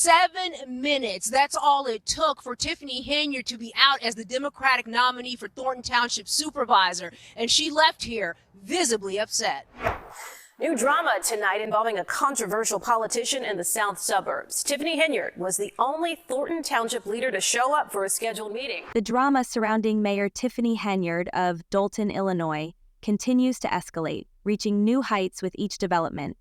7 minutes. That's all it took for Tiffany Henyard to be out as the Democratic nominee for Thornton Township Supervisor, and she left here visibly upset. New drama tonight involving a controversial politician in the south suburbs. Tiffany Henyard was the only Thornton Township leader to show up for a scheduled meeting. The drama surrounding Mayor Tiffany Henyard of Dolton, Illinois, continues to escalate, reaching new heights with each development.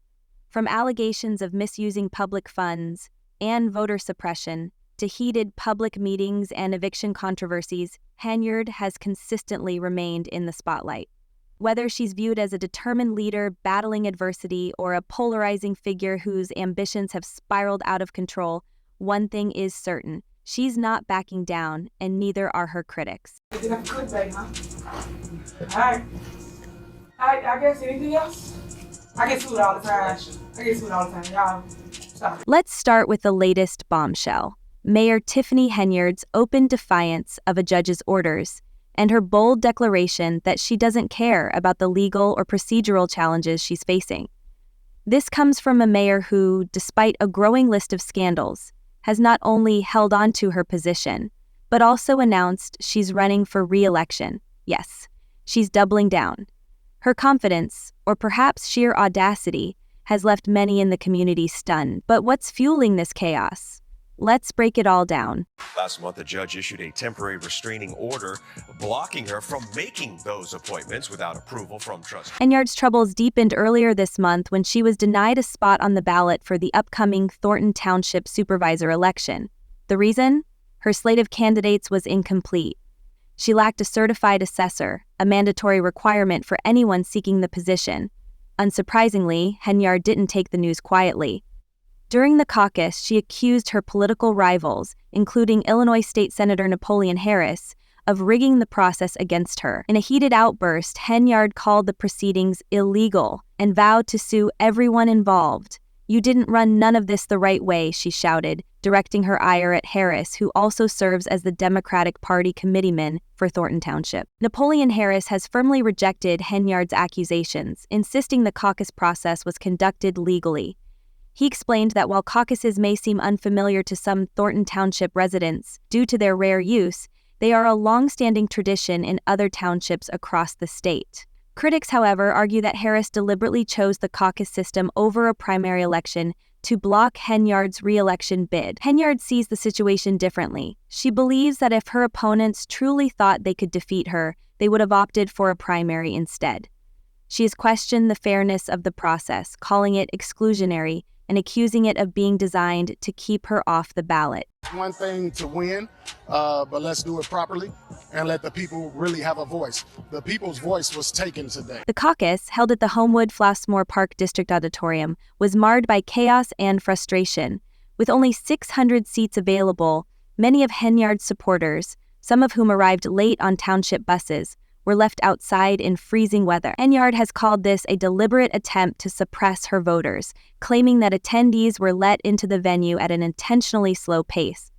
From allegations of misusing public funds and voter suppression to heated public meetings and eviction controversies, Henyard has consistently remained in the spotlight. Whether she's viewed as a determined leader battling adversity or a polarizing figure whose ambitions have spiraled out of control, one thing is certain: she's not backing down, and neither are her critics. It's a good day, huh? All right. I guess anything else? I get food all the time. Y'all, stop. Let's start with the latest bombshell: Mayor Tiffany Henyard's open defiance of a judge's orders and her bold declaration that she doesn't care about the legal or procedural challenges she's facing. This comes from a mayor who, despite a growing list of scandals, has not only held on to her position, but also announced she's running for re-election. Yes, she's doubling down. Her confidence, or perhaps sheer audacity, has left many in the community stunned. But what's fueling this chaos? Let's break it all down. Last month, a judge issued a temporary restraining order blocking her from making those appointments without approval from trustees. Henyard's troubles deepened earlier this month when she was denied a spot on the ballot for the upcoming Thornton Township Supervisor election. The reason? Her slate of candidates was incomplete. She lacked a certified assessor, a mandatory requirement for anyone seeking the position. Unsurprisingly, Henyard didn't take the news quietly. During the caucus, she accused her political rivals, including Illinois State Senator Napoleon Harris, of rigging the process against her. In a heated outburst, Henyard called the proceedings illegal and vowed to sue everyone involved. "You didn't run none of this the right way," she shouted, directing her ire at Harris, who also serves as the Democratic Party committeeman for Thornton Township. Napoleon Harris has firmly rejected Henyard's accusations, insisting the caucus process was conducted legally. He explained that while caucuses may seem unfamiliar to some Thornton Township residents due to their rare use, they are a long-standing tradition in other townships across the state. Critics, however, argue that Harris deliberately chose the caucus system over a primary election to block Henyard's re-election bid. Henyard sees the situation differently. She believes that if her opponents truly thought they could defeat her, they would have opted for a primary instead. She has questioned the fairness of the process, calling it exclusionary and accusing it of being designed to keep her off the ballot. It's one thing to win, but let's do it properly and let the people really have a voice. The people's voice was taken today. The caucus, held at the Homewood Flossmoor Park District Auditorium, was marred by chaos and frustration. With only 600 seats available, many of Henyard's supporters, some of whom arrived late on township buses, were left outside in freezing weather. Henyard has called this a deliberate attempt to suppress her voters, claiming that attendees were let into the venue at an intentionally slow pace.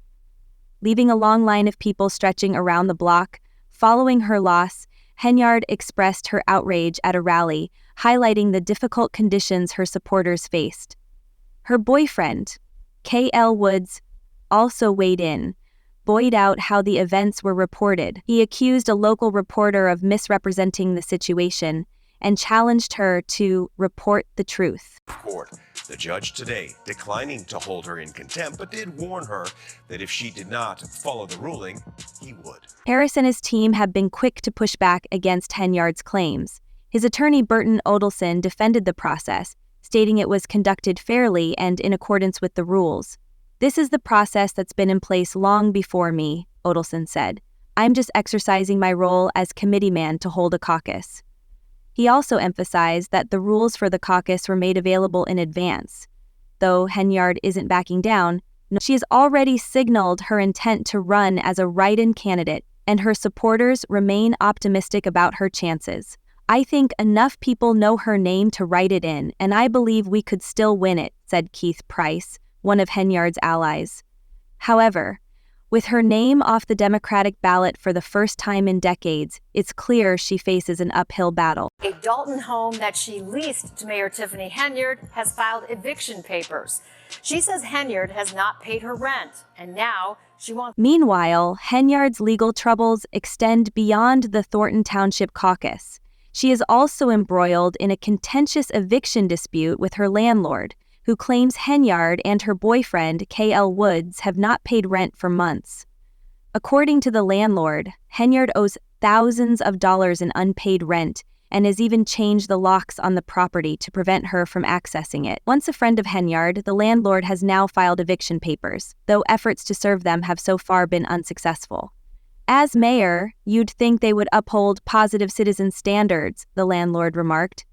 Leaving a long line of people stretching around the block, following her loss, Henyard expressed her outrage at a rally, highlighting the difficult conditions her supporters faced. Her boyfriend, K.L. Woods, also weighed in, buoyed out how the events were reported. He accused a local reporter of misrepresenting the situation and challenged her to report the truth. Court. The judge today declining to hold her in contempt, but did warn her that if she did not follow the ruling, he would. Harris and his team have been quick to push back against Henyard's claims. His attorney Burton Odelson defended the process, stating it was conducted fairly and in accordance with the rules. "This is the process that's been in place long before me," Odelson said. "I'm just exercising my role as committeeman to hold a caucus." He also emphasized that the rules for the caucus were made available in advance. Though Henyard isn't backing down, she has already signaled her intent to run as a write-in candidate, and her supporters remain optimistic about her chances. "I think enough people know her name to write it in, and I believe we could still win it," said Keith Price, one of Henyard's allies. However, With her name off the Democratic ballot for the first time in decades, it's clear she faces an uphill battle. A Dalton home that she leased to Mayor Tiffany Henyard has filed eviction papers. She says Henyard has not paid her rent, and now she wants... Meanwhile, Henyard's legal troubles extend beyond the Thornton Township caucus. She is also embroiled in a contentious eviction dispute with her landlord, who claims Henyard and her boyfriend, K.L. Woods, have not paid rent for months. According to the landlord, Henyard owes thousands of dollars in unpaid rent and has even changed the locks on the property to prevent her from accessing it. Once a friend of Henyard, the landlord has now filed eviction papers, though efforts to serve them have so far been unsuccessful. As mayor, you'd think they would uphold positive citizen standards, the landlord remarked.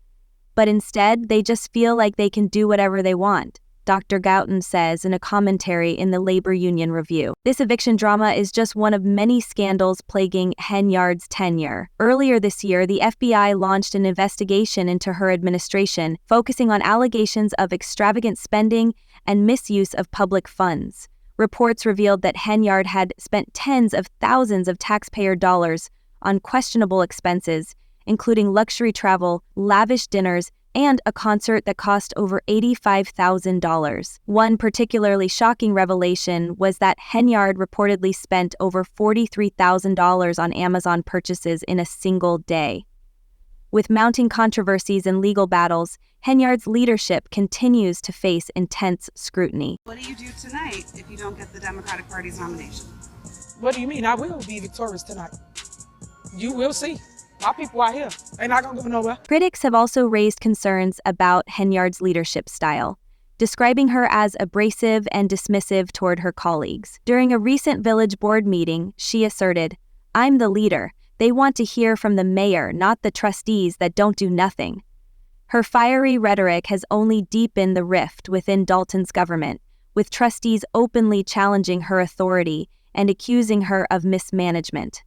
But instead, they just feel like they can do whatever they want, Dr. Gouton says in a commentary in the Labor Union Review. This eviction drama is just one of many scandals plaguing Henyard's tenure. Earlier this year, the FBI launched an investigation into her administration, focusing on allegations of extravagant spending and misuse of public funds. Reports revealed that Henyard had spent tens of thousands of taxpayer dollars on questionable expenses, including luxury travel, lavish dinners, and a concert that cost over $85,000. One particularly shocking revelation was that Henyard reportedly spent over $43,000 on Amazon purchases in a single day. With mounting controversies and legal battles, Henyard's leadership continues to face intense scrutiny. What do you do tonight if you don't get the Democratic Party's nomination? What do you mean? I will be victorious tonight. You will see. My people out here ain't not gonna go nowhere. Critics have also raised concerns about Henyard's leadership style, describing her as abrasive and dismissive toward her colleagues. During a recent village board meeting, she asserted, "I'm the leader. They want to hear from the mayor, not the trustees that don't do nothing." Her fiery rhetoric has only deepened the rift within Dalton's government, with trustees openly challenging her authority and accusing her of mismanagement.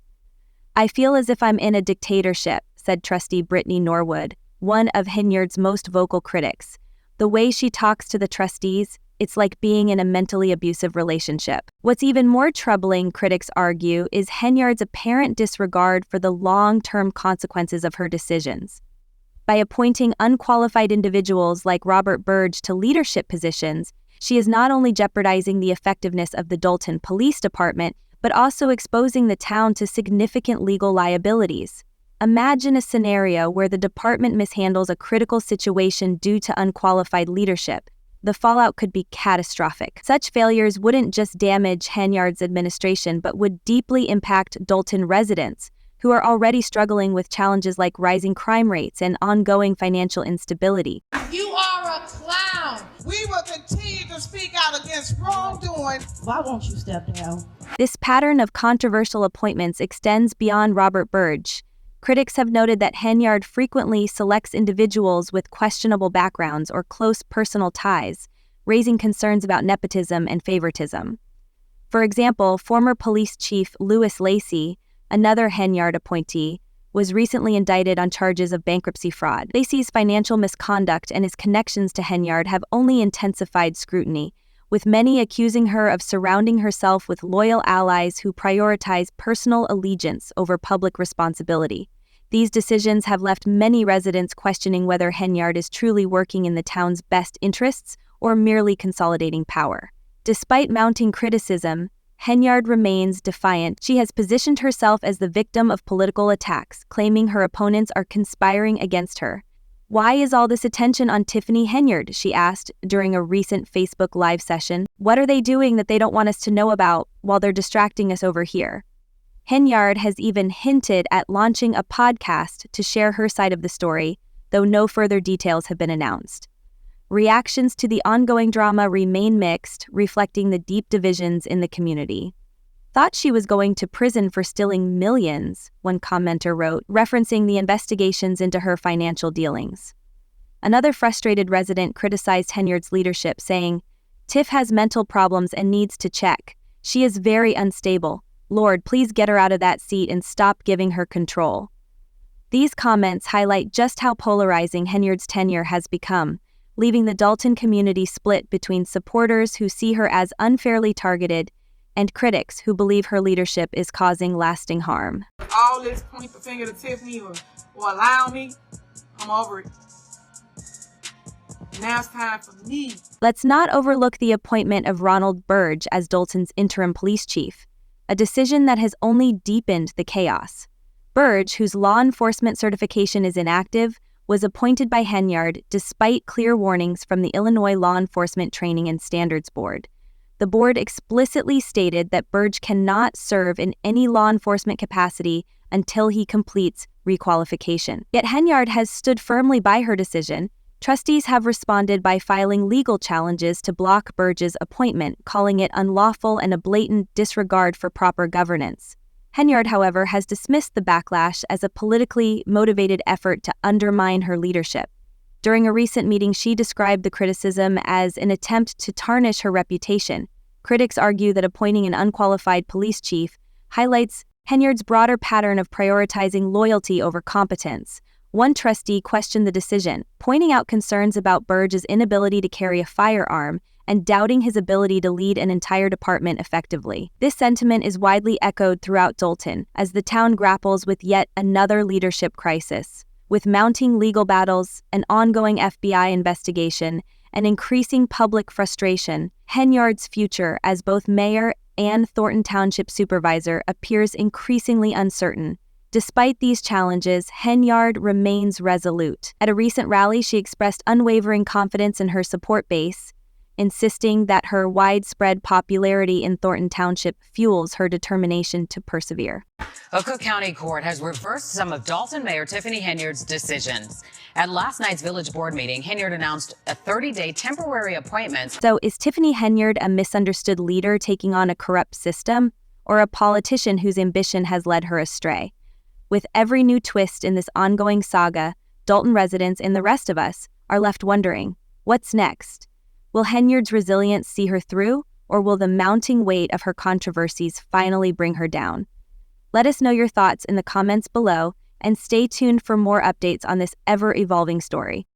"I feel as if I'm in a dictatorship," said trustee Brittany Norwood, one of Henyard's most vocal critics. "The way she talks to the trustees, it's like being in a mentally abusive relationship." What's even more troubling, critics argue, is Henyard's apparent disregard for the long-term consequences of her decisions. By appointing unqualified individuals like Robert Burge to leadership positions, she is not only jeopardizing the effectiveness of the Dalton Police Department, but also exposing the town to significant legal liabilities. Imagine a scenario where the department mishandles a critical situation due to unqualified leadership. The fallout could be catastrophic. Such failures wouldn't just damage Henyard's administration, but would deeply impact Dalton residents, who are already struggling with challenges like rising crime rates and ongoing financial instability. You are a clown. We will continue to speak out against wrongdoing. Why won't you step down? This pattern of controversial appointments extends beyond Robert Burge. Critics have noted that Henyard frequently selects individuals with questionable backgrounds or close personal ties, raising concerns about nepotism and favoritism. For example, former police chief Louis Lacey, another Henyard appointee, was recently indicted on charges of bankruptcy fraud. Lacey's financial misconduct and his connections to Henyard have only intensified scrutiny, with many accusing her of surrounding herself with loyal allies who prioritize personal allegiance over public responsibility. These decisions have left many residents questioning whether Henyard is truly working in the town's best interests or merely consolidating power. Despite mounting criticism, Henyard remains defiant. She has positioned herself as the victim of political attacks, claiming her opponents are conspiring against her. "Why is all this attention on Tiffany Henyard?" she asked during a recent Facebook Live session. "What are they doing that they don't want us to know about while they're distracting us over here?" Henyard has even hinted at launching a podcast to share her side of the story, though no further details have been announced. Reactions to the ongoing drama remain mixed, reflecting the deep divisions in the community. "Thought she was going to prison for stealing millions," one commenter wrote, referencing the investigations into her financial dealings. Another frustrated resident criticized Henyard's leadership, saying, "Tiff has mental problems and needs to check. She is very unstable. Lord, please get her out of that seat and stop giving her control." These comments highlight just how polarizing Henyard's tenure has become, leaving the Dalton community split between supporters who see her as unfairly targeted and critics who believe her leadership is causing lasting harm. All this point the finger to Tiffany or allow me, I'm over it. Now it's time for me. Let's not overlook the appointment of Ronald Burge as Dalton's interim police chief, a decision that has only deepened the chaos. Burge, whose law enforcement certification is inactive, was appointed by Henyard despite clear warnings from the Illinois Law Enforcement Training and Standards Board. The board explicitly stated that Burge cannot serve in any law enforcement capacity until he completes requalification. Yet Henyard has stood firmly by her decision. Trustees have responded by filing legal challenges to block Burge's appointment, calling it unlawful and a blatant disregard for proper governance. Henyard, however, has dismissed the backlash as a politically motivated effort to undermine her leadership. During a recent meeting, she described the criticism as an attempt to tarnish her reputation. Critics argue that appointing an unqualified police chief highlights Henyard's broader pattern of prioritizing loyalty over competence. One trustee questioned the decision, pointing out concerns about Burge's inability to carry a firearm and doubting his ability to lead an entire department effectively. This sentiment is widely echoed throughout Dalton as the town grapples with yet another leadership crisis. With mounting legal battles, an ongoing FBI investigation, and increasing public frustration, Henyard's future as both mayor and Thornton Township supervisor appears increasingly uncertain. Despite these challenges, Henyard remains resolute. At a recent rally, she expressed unwavering confidence in her support base, insisting that her widespread popularity in Thornton Township fuels her determination to persevere. A Cook County court has reversed some of Dalton Mayor Tiffany Henyard's decisions. At last night's village board meeting, Henyard announced a 30-day temporary appointment. So is Tiffany Henyard a misunderstood leader taking on a corrupt system, or a politician whose ambition has led her astray? With every new twist in this ongoing saga, Dalton residents and the rest of us are left wondering, what's next? Will Henyard's resilience see her through, or will the mounting weight of her controversies finally bring her down? Let us know your thoughts in the comments below, and stay tuned for more updates on this ever-evolving story.